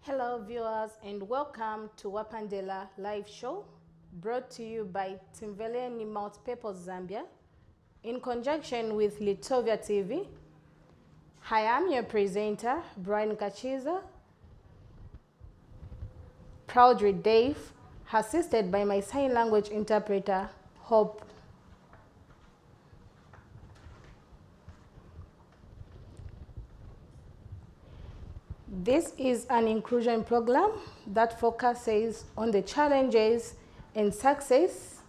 Hello viewers and welcome to Wapadela live show brought to you by Timveleni Multipurpose Zambia in conjunction with Litovia TV. I am your presenter, Brian Kachiza, proudly Dave, assisted by my sign language interpreter, Hope. This is an inclusion program that focuses on the challenges and success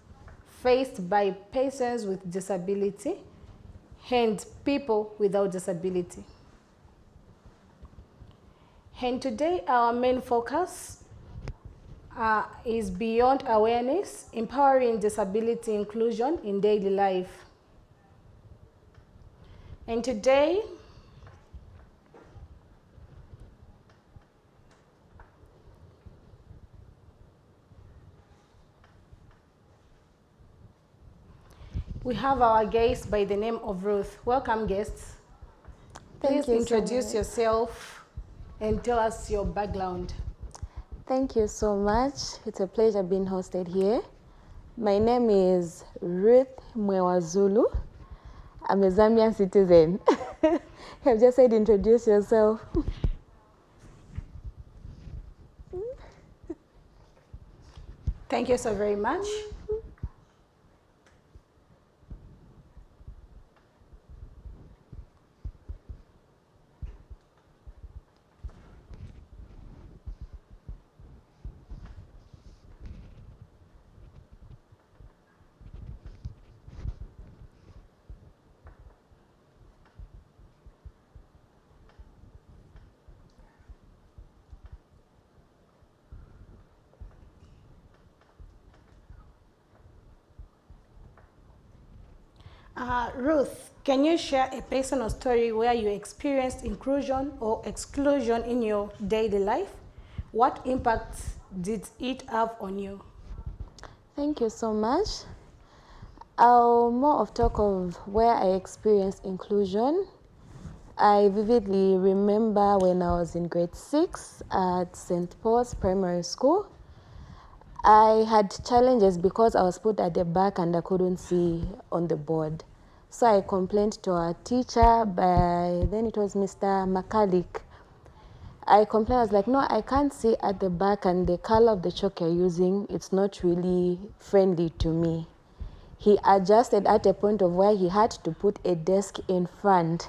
faced by persons with disability and people without disability. And today our main focus is beyond awareness, empowering disability inclusion in daily life. And today, we have our guest by the name of Ruth. Welcome, guests. Please introduce yourself and tell us your background. Thank you so much. It's a pleasure being hosted here. My name is Ruth Mwewazulu. I'm a Zambian citizen. You have just said introduce yourself. Thank you so very much. Ruth, can you share a personal story where you experienced inclusion or exclusion in your daily life? What impact did it have on you? Thank you so much. I'll more of talk of where I experienced inclusion. I vividly remember when I was in grade 6 at St. Paul's Primary School. I had challenges because I was put at the back and I couldn't see on the board. So I complained to our teacher, by then it was Mr. Makalik. I complained, I was like, no, I can't see at the back and the color of the chalk you're using, it's not really friendly to me. He adjusted at a point of where he had to put a desk in front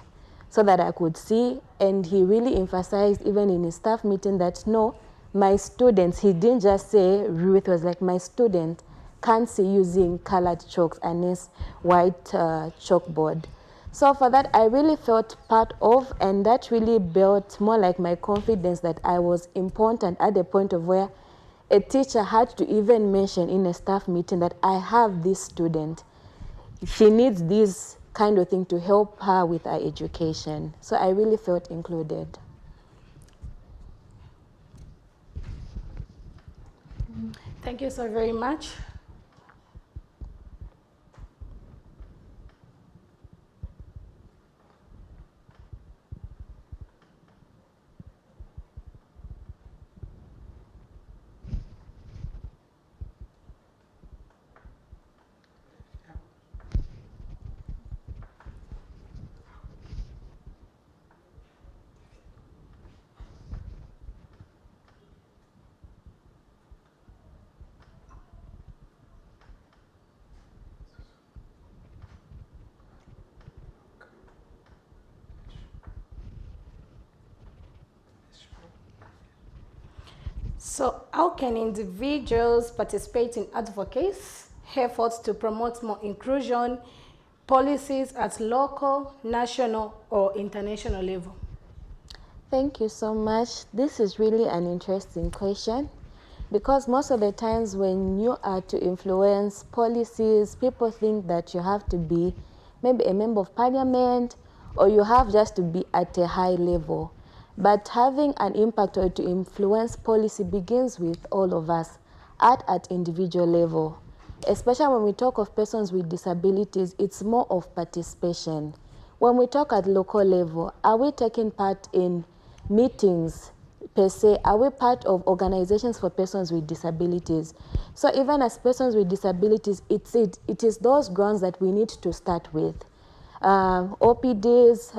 so that I could see, and he really emphasized even in his staff meeting that no, my students, he didn't just say Ruth, was like my student can't see using colored chalks and this white chalkboard. So for that, I really felt part of, and that really built more like my confidence that I was important at the point of where a teacher had to even mention in a staff meeting that I have this student. She needs this kind of thing to help her with her education. So I really felt included. Thank you so very much. So how can individuals participate in advocacy efforts to promote more inclusion policies at local, national, or international level? Thank you so much. This is really an interesting question because most of the times when you are to influence policies, people think that you have to be maybe a member of parliament or you have just to be at a high level. But having an impact or to influence policy begins with all of us at individual level. Especially when we talk of persons with disabilities, it's more of participation. When we talk at local level, are we taking part in meetings per se, are we part of organizations for persons with disabilities? So even as persons with disabilities, it is those grounds that we need to start with. OPDs,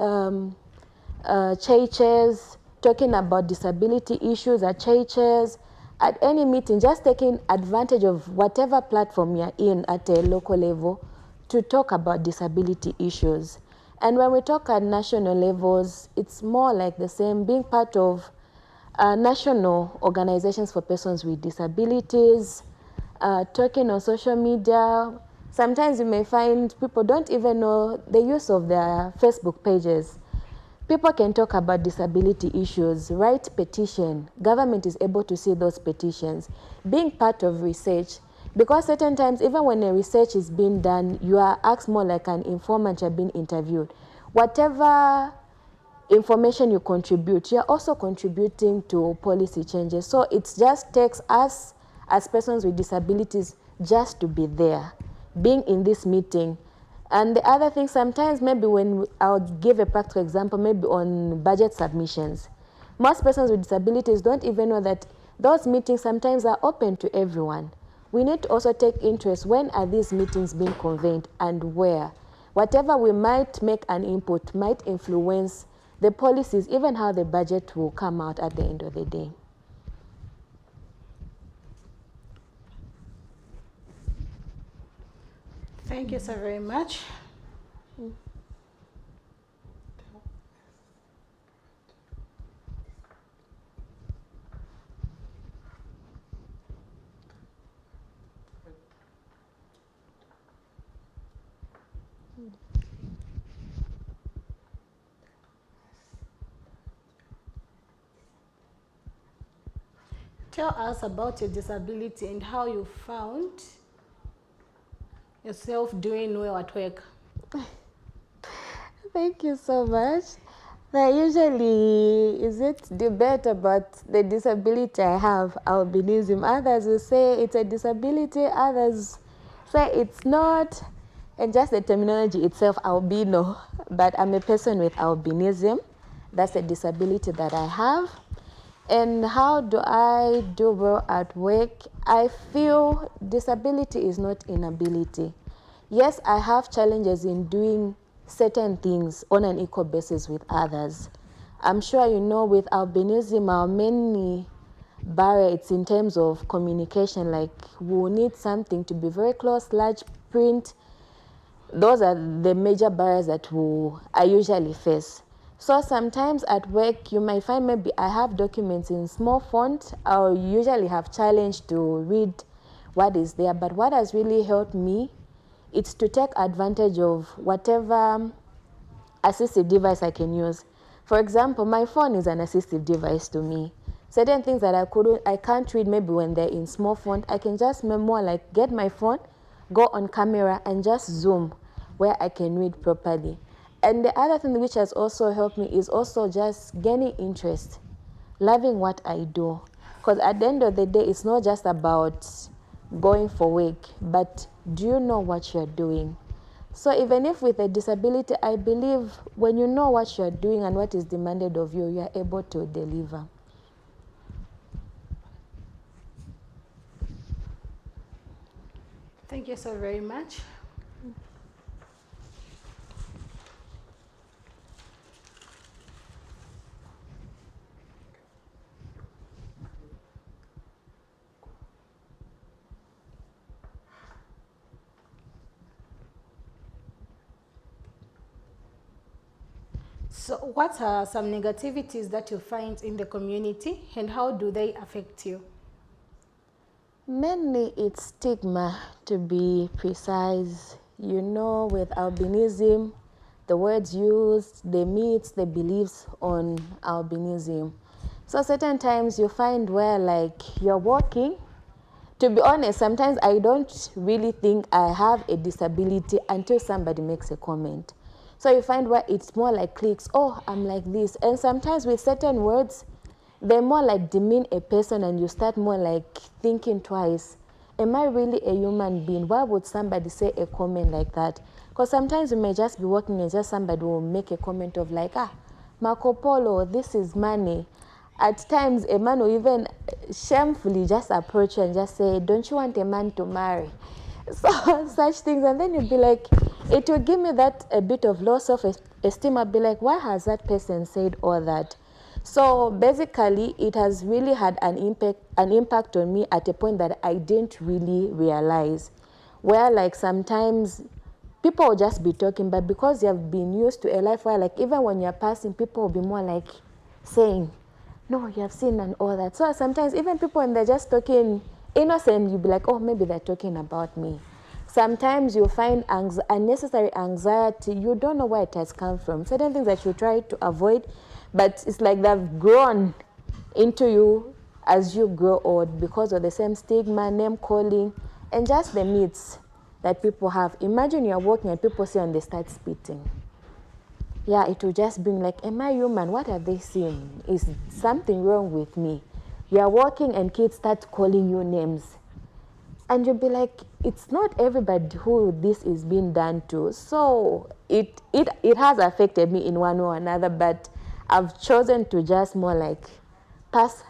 churches, talking about disability issues at churches, at any meeting, just taking advantage of whatever platform you're in at a local level to talk about disability issues. And when we talk at national levels, it's more like the same, being part of national organizations for persons with disabilities, talking on social media. Sometimes you may find people don't even know the use of their Facebook pages. People can talk about disability issues, write petition. Government is able to see those petitions. Being part of research, because certain times, even when a research is being done, you are asked more like an informant, you're being interviewed. Whatever information you contribute, you're also contributing to policy changes. So it just takes us as persons with disabilities just to be there, being in this meeting. And the other thing, sometimes maybe I'll give a practical example, maybe on budget submissions. Most persons with disabilities don't even know that those meetings sometimes are open to everyone. We need to also take interest, when are these meetings being convened and where? Whatever we might make an input might influence the policies, even how the budget will come out at the end of the day. Thank you so very much. Tell us about your disability and how you found yourself doing well at work. Thank you so much. There usually is debate about the disability I have, albinism. Others will say it's a disability, others say it's not, and just the terminology itself, albino. But I'm a person with albinism. That's a disability that I have. And how do I do well at work? I feel disability is not inability. Yes, I have challenges in doing certain things on an equal basis with others. I'm sure you know with albinism, our main barrier, it's in terms of communication, like we'll need something to be very close, large print. Those are the major barriers that I usually face. So sometimes at work, you might find maybe I have documents in small font. I'll usually have challenge to read what is there. But what has really helped me, it's to take advantage of whatever assistive device I can use. For example, my phone is an assistive device to me. Certain things that I can't read maybe when they're in small font, I can just more like get my phone, go on camera and just zoom where I can read properly. And the other thing which has also helped me is also just gaining interest, loving what I do. Because at the end of the day, it's not just about going for work, but do you know what you're doing? So even if with a disability, I believe when you know what you're doing and what is demanded of you, you're able to deliver. Thank you so very much. So what are some negativities that you find in the community and how do they affect you? Mainly it's stigma, to be precise. You know, with albinism, the words used, the myths, the beliefs on albinism. So certain times you find where like you're walking. To be honest, sometimes I don't really think I have a disability until somebody makes a comment. So you find where it's more like clicks, oh, I'm like this. And sometimes with certain words, they more like demean a person and you start more like thinking twice. Am I really a human being? Why would somebody say a comment like that? Because sometimes you may just be walking and just somebody will make a comment of like, Marco Polo, this is money. At times, a man will even shamefully just approach you and just say, don't you want a man to marry? So, such things. And then you'd be like, it will give me that a bit of low self-esteem. I'll be like, why has that person said all that? So basically, it has really had an impact on me at a point that I didn't really realize. Where like sometimes people will just be talking, but because you have been used to a life where like even when you're passing, people will be more like saying, no, you have seen and all that. So sometimes even people when they're just talking innocent, you'll be like, oh, maybe they're talking about me. Sometimes you find unnecessary anxiety. You don't know where it has come from. Certain things that you try to avoid, but it's like they've grown into you as you grow old because of the same stigma, name calling, and just the myths that people have. Imagine you're walking and people say and they start spitting. Yeah, it will just bring like, am I human? What have they seen? Is something wrong with me? You are walking and kids start calling you names. And you'll be like, it's not everybody who this is being done to. So it has affected me in one way or another, but I've chosen to just more like pass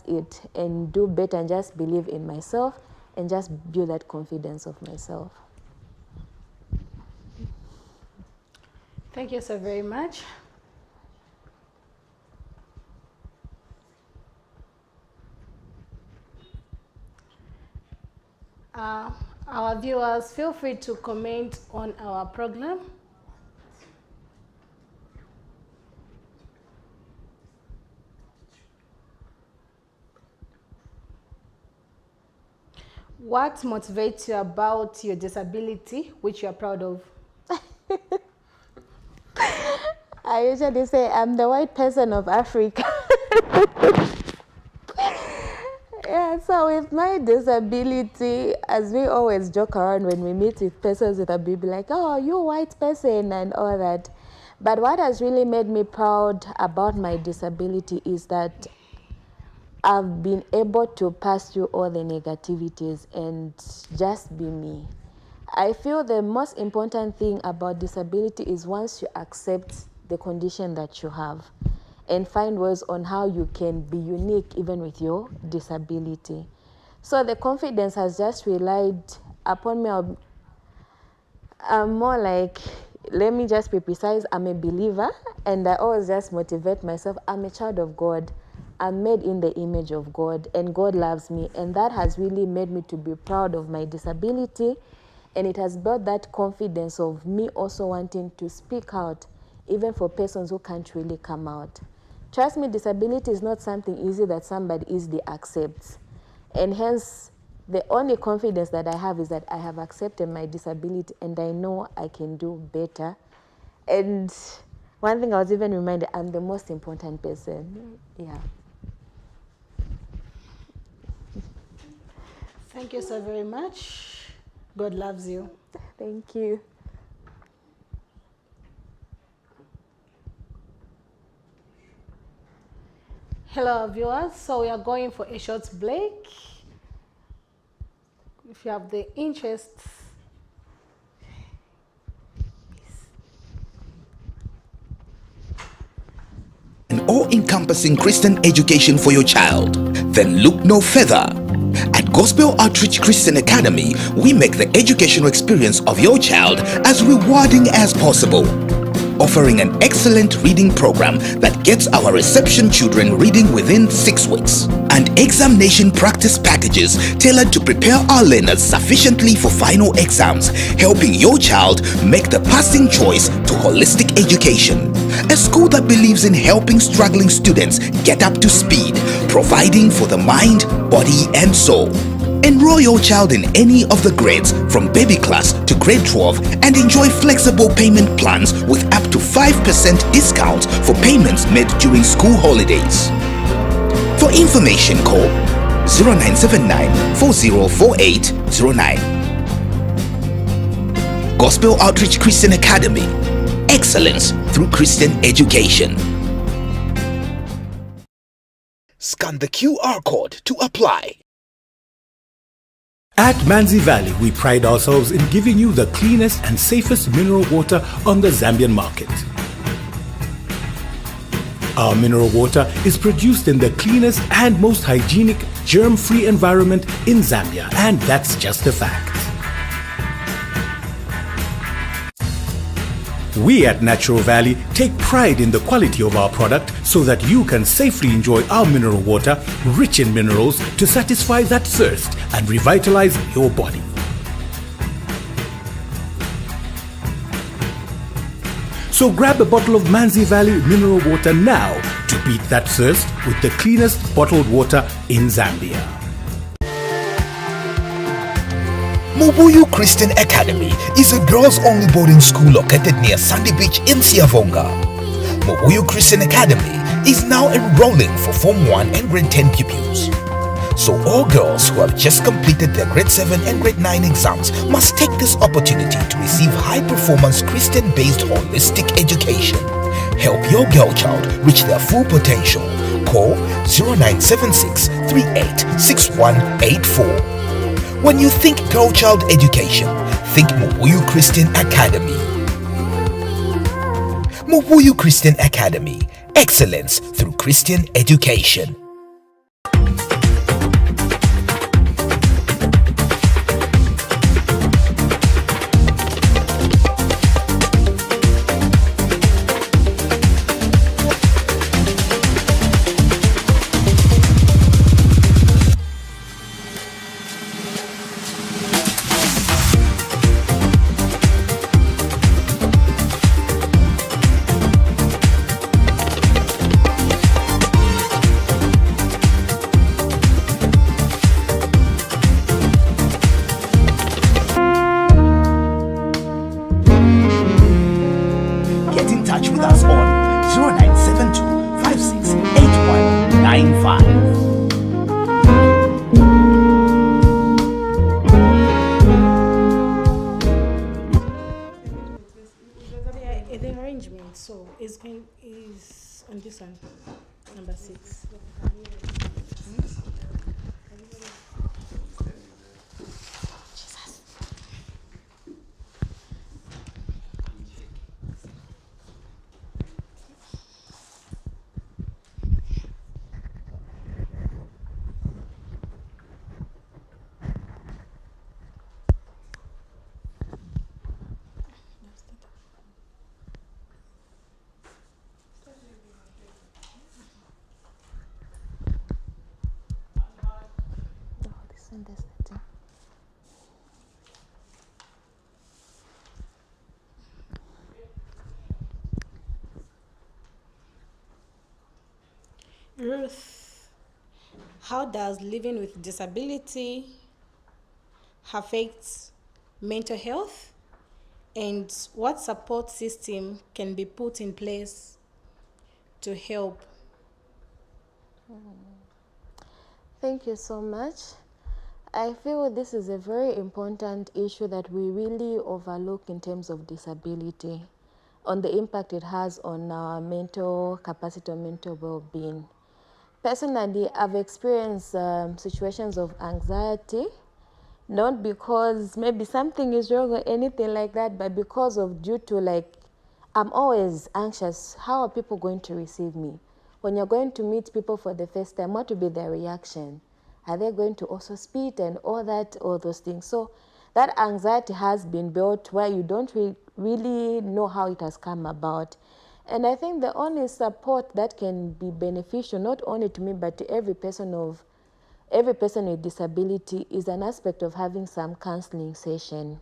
it and do better and just believe in myself and just build that confidence of myself. Thank you so very much. Our viewers, feel free to comment on our program. What motivates you about your disability, which you are proud of? I usually say I'm the white person of Africa. Yeah, so with my disability, as we always joke around when we meet with persons with a baby, like, oh, you white person and all that. But what has really made me proud about my disability is that I've been able to pass through all the negativities and just be me. I feel the most important thing about disability is once you accept the condition that you have and find ways on how you can be unique even with your disability. So the confidence has just relied upon me. I'm more like, let me just be precise, I'm a believer and I always just motivate myself. I'm a child of God. I'm made in the image of God and God loves me, and that has really made me to be proud of my disability, and it has built that confidence of me also wanting to speak out even for persons who can't really come out. Trust me, disability is not something easy that somebody easily accepts, and hence the only confidence that I have is that I have accepted my disability and I know I can do better. And one thing I was even reminded, I'm the most important person. Yeah. Thank you so very much. God loves you. Thank you. Hello viewers, so we are going for a short break. If you have the interest, an all-encompassing Christian education for your child, then look no further. At Gospel Outreach Christian Academy, we make the educational experience of your child as rewarding as possible, offering an excellent reading program that gets our reception children reading within 6 weeks, and examination practice packages tailored to prepare our learners sufficiently for final exams, helping your child make the passing choice to holistic education. A school that believes in helping struggling students get up to speed, providing for the mind, body, and soul. Enroll your child in any of the grades from baby class to grade 12 and enjoy flexible payment plans with up to 5% discounts for payments made during school holidays. For information, call 0979 404809. Gospel Outreach Christian Academy. Excellence through Christian education. Scan the QR code to apply. At Manzi Valley, we pride ourselves in giving you the cleanest and safest mineral water on the Zambian market. Our mineral water is produced in the cleanest and most hygienic, germ-free environment in Zambia, and that's just a fact. We at Natural Valley take pride in the quality of our product so that you can safely enjoy our mineral water, rich in minerals, to satisfy that thirst and revitalize your body. So grab a bottle of Manzi Valley mineral water now to beat that thirst with the cleanest bottled water in Zambia. Mobuyu Christian Academy is a girls-only boarding school located near Sandy Beach in Siavonga. Mobuyu Christian Academy is now enrolling for Form 1 and Grade 10 pupils. So all girls who have just completed their Grade 7 and Grade 9 exams must take this opportunity to receive high-performance Christian-based holistic education. Help your girl child reach their full potential. Call 0976 386184. When you think girl child education, think Mobuyu Christian Academy. Mobuyu Christian Academy. Excellence through Christian education. Get in touch with us on 0972 568195. The arrangement, so is on this one, number 6. Ruth, how does living with disability affect mental health, and what support system can be put in place to help? Thank you so much. I feel this is a very important issue that we really overlook in terms of disability, on the impact it has on our mental capacity or mental well-being. Personally, I've experienced situations of anxiety, not because maybe something is wrong or anything like that, but because of due to like, I'm always anxious. How are people going to receive me? When you're going to meet people for the first time, what will be their reaction? Are they going to also spit and all that, all those things? So that anxiety has been built where you don't really know how it has come about. And I think the only support that can be beneficial, not only to me, but to every person with disability, is an aspect of having some counseling session,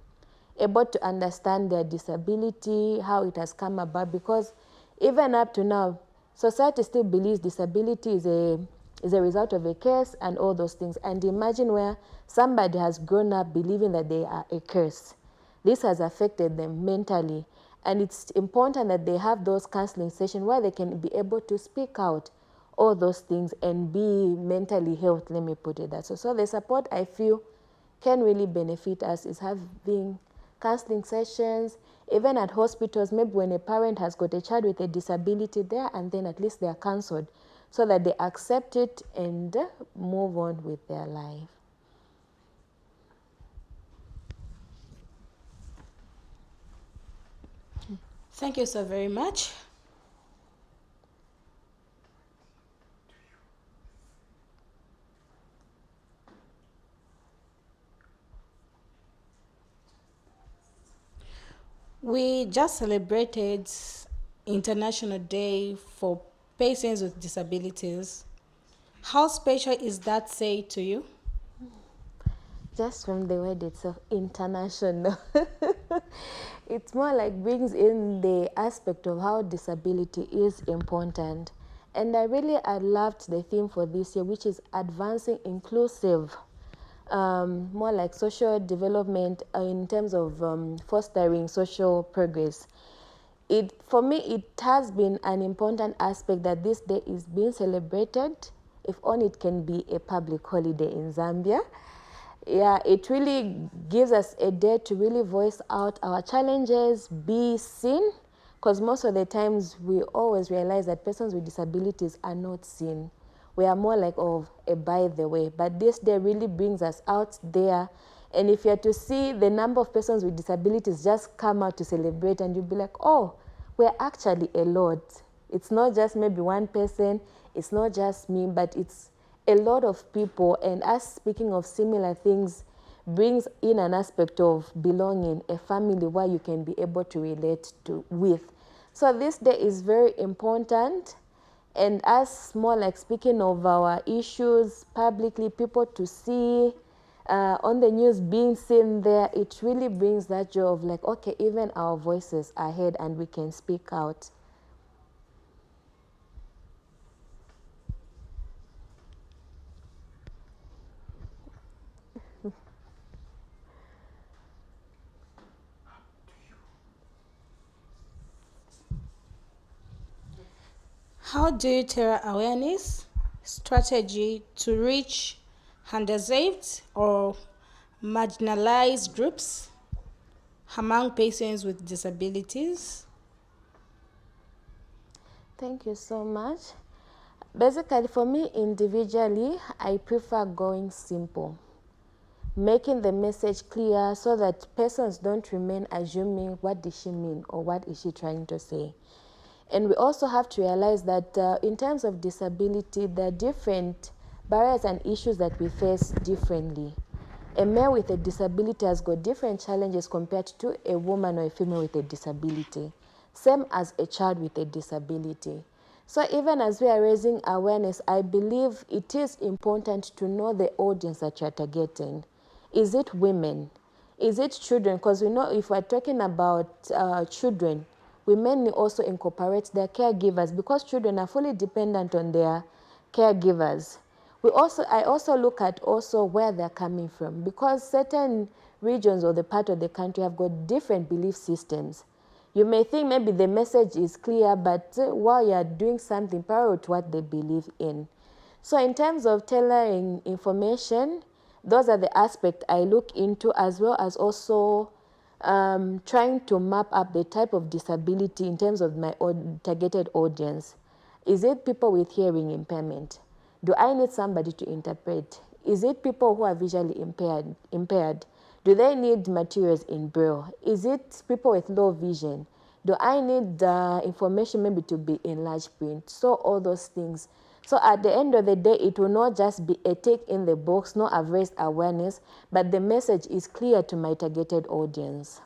able to understand their disability, how it has come about, because even up to now, society still believes disability is a result of a curse and all those things. And imagine where somebody has grown up believing that they are a curse. This has affected them mentally. And it's important that they have those counseling sessions where they can be able to speak out all those things and be mentally healthy, let me put it that. So the support I feel can really benefit us is having counseling sessions, even at hospitals, maybe when a parent has got a child with a disability there, and then at least they are counseled so that they accept it and move on with their life. Thank you so very much. We just celebrated International Day for Persons with Disabilities. How special is that say to you? Just from the word itself, international. It's more like brings in the aspect of how disability is important. And I loved the theme for this year, which is advancing inclusive, more like social development in terms of fostering social progress. For me, it has been an important aspect that this day is being celebrated, if only it can be a public holiday in Zambia. Yeah, it really gives us a day to really voice out our challenges, be seen, because most of the times we always realize that persons with disabilities are not seen. We are more like of a by the way, but this day really brings us out there. And if you're to see the number of persons with disabilities just come out to celebrate, and you'll be like, oh, we're actually a lot. It's not just maybe one person, it's not just me, but it's a lot of people, and us speaking of similar things brings in an aspect of belonging, a family where you can be able to relate with. So this day is very important, and us more like speaking of our issues publicly, people to see on the news, being seen there, it really brings that joy of like, okay, even our voices are heard and we can speak out. How do you tell awareness strategy to reach underserved or marginalized groups among persons with disabilities? Thank you so much. Basically, for me individually, I prefer going simple, making the message clear so that persons don't remain assuming what does she mean or what is she trying to say. And we also have to realize that in terms of disability, there are different barriers and issues that we face differently. A male with a disability has got different challenges compared to a woman or a female with a disability, same as a child with a disability. So even as we are raising awareness, I believe it is important to know the audience that you're targeting. Is it women? Is it children? Because we know if we're talking about children, we mainly also incorporate their caregivers because children are fully dependent on their caregivers. I also look at also where they're coming from, because certain regions or the part of the country have got different belief systems. You may think maybe the message is clear, but while you're doing something parallel to what they believe in. So in terms of tailoring information, those are the aspects I look into, as well as also trying to map up the type of disability in terms of my targeted audience. Is it people with hearing impairment? Do I need somebody to interpret? Is it people who are visually impaired? Do they need materials in Braille? Is it people with low vision? Do I need information maybe to be in large print? So all those things. So at the end of the day, it will not just be a tick in the box, no, I've raised awareness, but the message is clear to my targeted audience.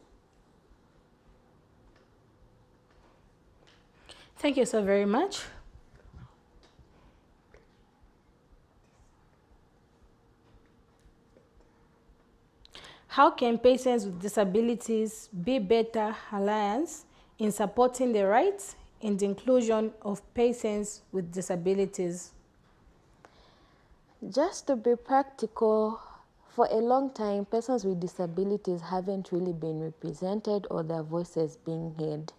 Thank you so very much. How can persons with disabilities be better allies in supporting the rights and inclusion of persons with disabilities? Just to be practical, for a long time, persons with disabilities haven't really been represented or their voices being heard.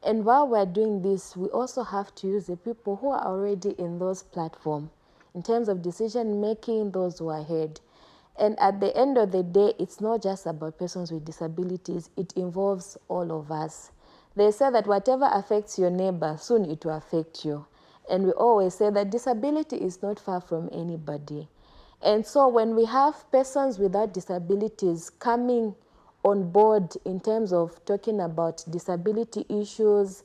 And while we're doing this, we also have to use the people who are already in those platforms in terms of decision making, those who are heard. And at the end of the day, it's not just about persons with disabilities, it involves all of us. They say that whatever affects your neighbor, soon it will affect you. And we always say that disability is not far from anybody. And so when we have persons without disabilities coming on board in terms of talking about disability issues,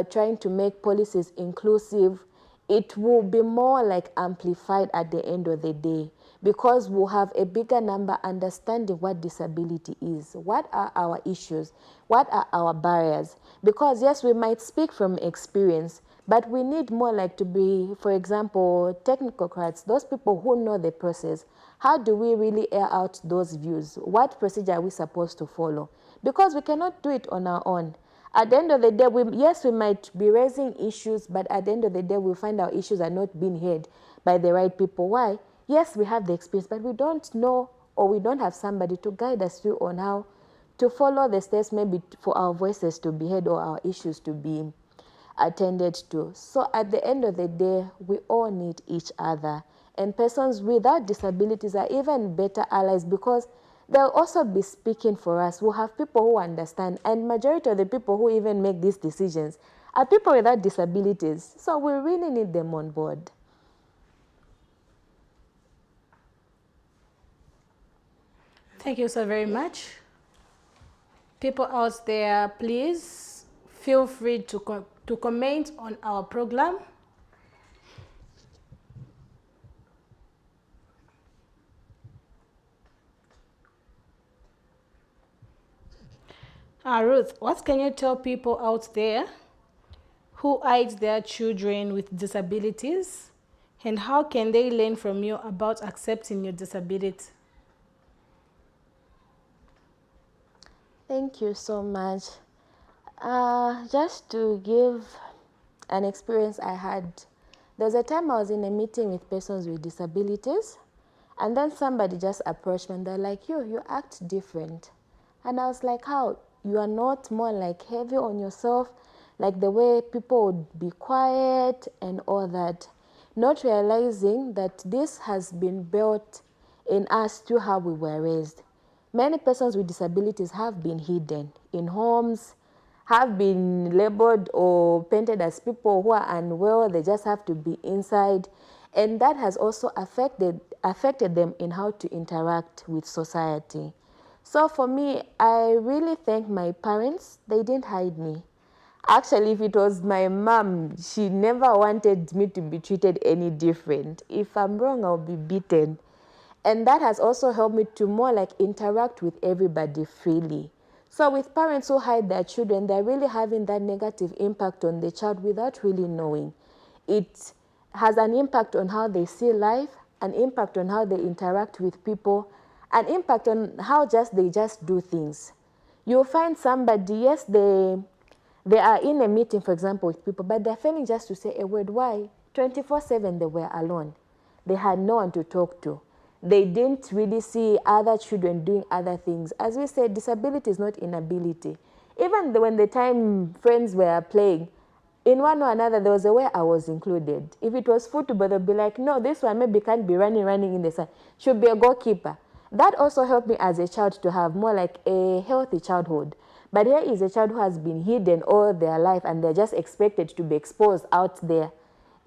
trying to make policies inclusive, it will be more like amplified at the end of the day, because we'll have a bigger number understanding what disability is, what are our issues, what are our barriers. Because yes, we might speak from experience, but we need more like to be, for example, technocrats, those people who know the process. How do we really air out those views? What procedure are we supposed to follow? Because we cannot do it on our own. At the end of the day, yes, we might be raising issues, but at the end of the day, we'll find our issues are not being heard by the right people. Why? Yes, we have the experience, but we don't know, or we don't have somebody to guide us through on how to follow the steps, maybe for our voices to be heard or our issues to be attended to. So at the end of the day, we all need each other. And persons without disabilities are even better allies, because they'll also be speaking for us. We'll have people who understand, and majority of the people who even make these decisions are people without disabilities. So we really need them on board. Thank you so very much. People out there, please feel free to comment on our program. Ruth, what can you tell people out there who hide their children with disabilities, and how can they learn from you about accepting your disability? Thank you so much. Just to give an experience I had, there was a time I was in a meeting with persons with disabilities, and then somebody just approached me and they're like, you act different. And I was like, how? You are not more like heavy on yourself, like the way people would be quiet and all that. Not realizing that this has been built in us through how we were raised. Many persons with disabilities have been hidden in homes, have been labeled or painted as people who are unwell, they just have to be inside. And that has also affected them in how to interact with society. So for me, I really thank my parents. They didn't hide me. Actually, if it was my mom, she never wanted me to be treated any different. If I'm wrong, I'll be beaten. And that has also helped me to more like interact with everybody freely. So with parents who hide their children, they're really having that negative impact on the child without really knowing. It has an impact on how they see life, an impact on how they interact with people, an impact on how they just do things. You'll find somebody, yes, they are in a meeting, for example, with people, but they're failing just to say a word. Why? 24/7 they were alone. They had no one to talk to. They didn't really see other children doing other things. As we said, disability is not inability. Even when the time friends were playing, in one or another, there was a way I was included. If it was football, they'd be like, no, this one maybe can't be running in the sun. Should be a goalkeeper. That also helped me as a child to have more like a healthy childhood. But here is a child who has been hidden all their life and they're just expected to be exposed out there.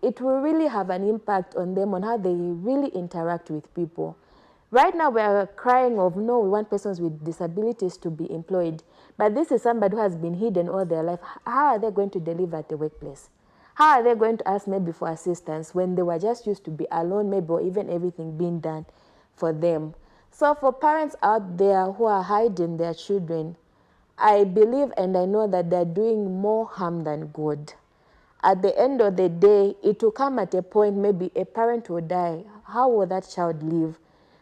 It will really have an impact on them, on how they really interact with people. Right now, we are crying of, no, we want persons with disabilities to be employed. But this is somebody who has been hidden all their life. How are they going to deliver at the workplace? How are they going to ask maybe for assistance when they were just used to be alone, maybe, or even everything being done for them? So for parents out there who are hiding their children, I believe and I know that they're doing more harm than good. At the end of the day, it will come at a point, maybe a parent will die. How will that child live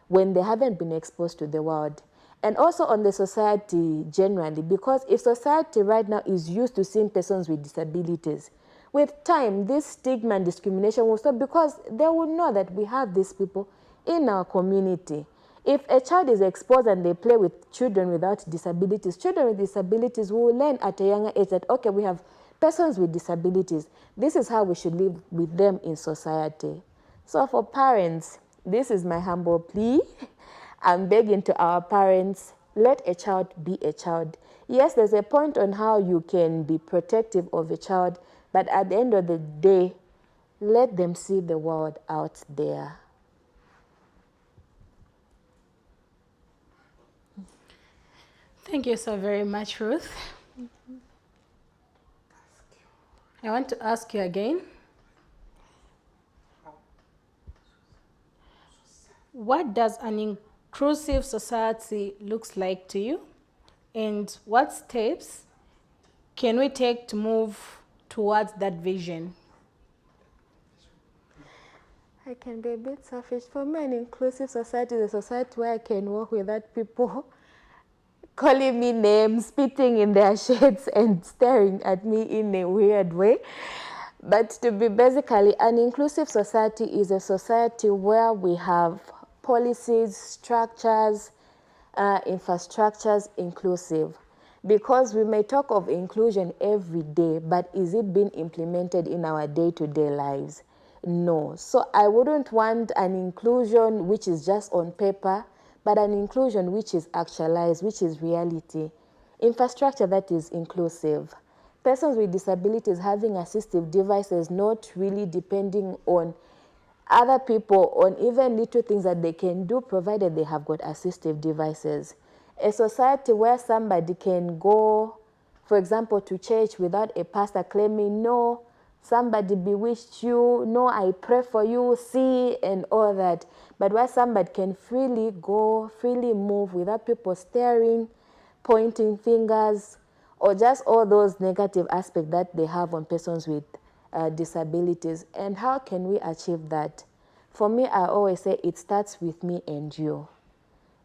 when they haven't been exposed to the world? And also on the society generally, because if society right now is used to seeing persons with disabilities, with time, this stigma and discrimination will stop, because they will know that we have these people in our community. If a child is exposed and they play with children without disabilities, children with disabilities will learn at a younger age that, okay, we have persons with disabilities. This is how we should live with them in society. So for parents, this is my humble plea. I'm begging to our parents, let a child be a child. Yes, there's a point on how you can be protective of a child, but at the end of the day, let them see the world out there. Thank you so very much, Ruth. I want to ask you again, What does an inclusive society looks like to you? And what steps can we take to move towards that vision? I can be a bit selfish. For me, an inclusive society is a society where I can walk without people calling me names, spitting in their shades, and staring at me in a weird way. But to be basically, an inclusive society is a society where we have policies, structures, infrastructures inclusive. Because we may talk of inclusion every day, but is it being implemented in our day-to-day lives? No. So I wouldn't want an inclusion which is just on paper, but an inclusion which is actualized, which is reality. Infrastructure that is inclusive. Persons with disabilities having assistive devices, not really depending on other people on even little things that they can do, provided they have got assistive devices. A society where somebody can go, for example, to church without a pastor claiming, no, somebody bewitched you, no, I pray for you, see, and all that. But where somebody can freely go, freely move without people staring, pointing fingers, or just all those negative aspects that they have on persons with disabilities. And how can we achieve that? For me, I always say it starts with me and you.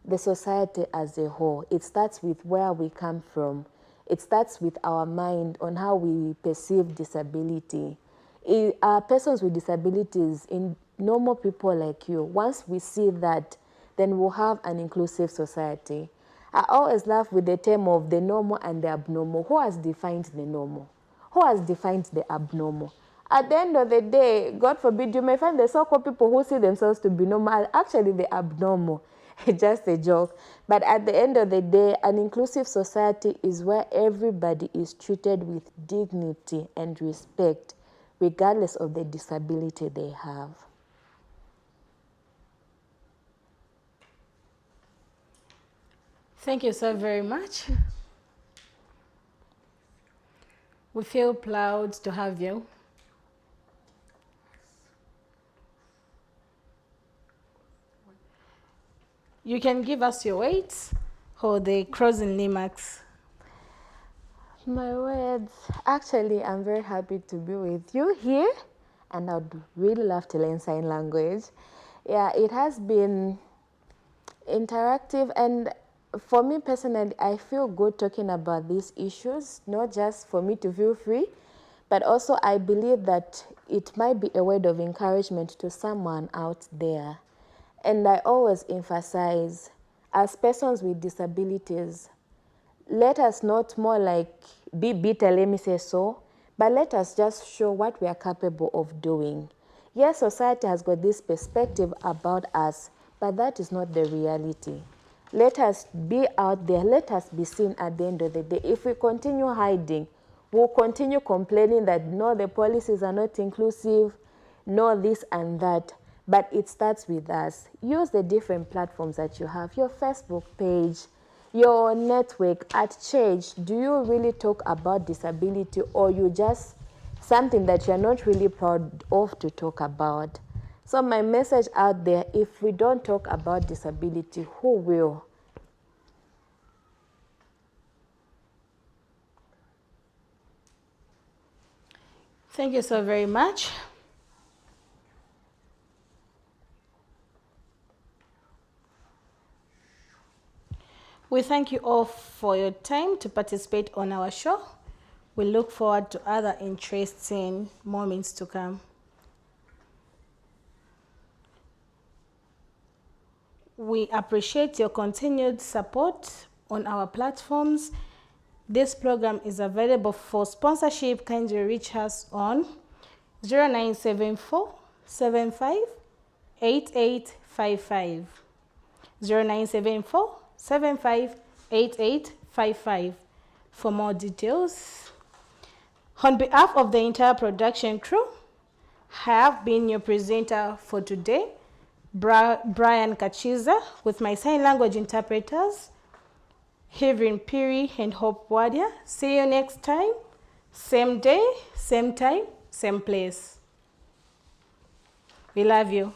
The society as a whole. It starts with where we come from. It starts with our mind on how we perceive disability. Persons with disabilities, in normal people like you, once we see that, then we'll have an inclusive society. I always laugh with the term of the normal and the abnormal. Who has defined the normal? Who has defined the abnormal? At the end of the day, God forbid, you may find the so-called people who see themselves to be normal, actually the abnormal. Just a joke. But at the end of the day, an inclusive society is where everybody is treated with dignity and respect, regardless of the disability they have. Thank you so very much. We feel proud to have you. You can give us your weights or the crossing remarks. My words. Actually, I'm very happy to be with you here, and I'd really love to learn sign language. Yeah, it has been interactive, and for me personally, I feel good talking about these issues, not just for me to feel free, but also I believe that it might be a word of encouragement to someone out there. And I always emphasize, as persons with disabilities, let us not more like be bitter, let me say so, but let us just show what we are capable of doing. Yes, society has got this perspective about us, but that is not the reality. Let us be out there, let us be seen at the end of the day. If we continue hiding, we'll continue complaining that no, the policies are not inclusive, no this and that. But it starts with us. Use the different platforms that you have, your Facebook page, your network at church. Do you really talk about disability, or you just something that you're not really proud of to talk about? So my message out there, if we don't talk about disability, who will? Thank you so very much. We thank you all for your time to participate on our show. We look forward to other interesting moments to come. We appreciate your continued support on our platforms. This program is available for sponsorship. Kindly reach us on 0974 75 8855. 0974 758855 for more details. On behalf of the entire production crew, I have been your presenter for today, Brian Kachiza, with my sign language interpreters, Hevrin Piri and Hope Wadia. See you next time, same day, same time, same place. We love you.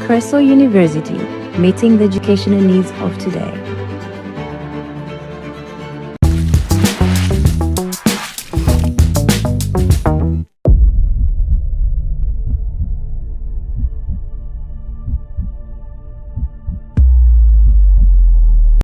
Creso University, meeting the educational needs of today.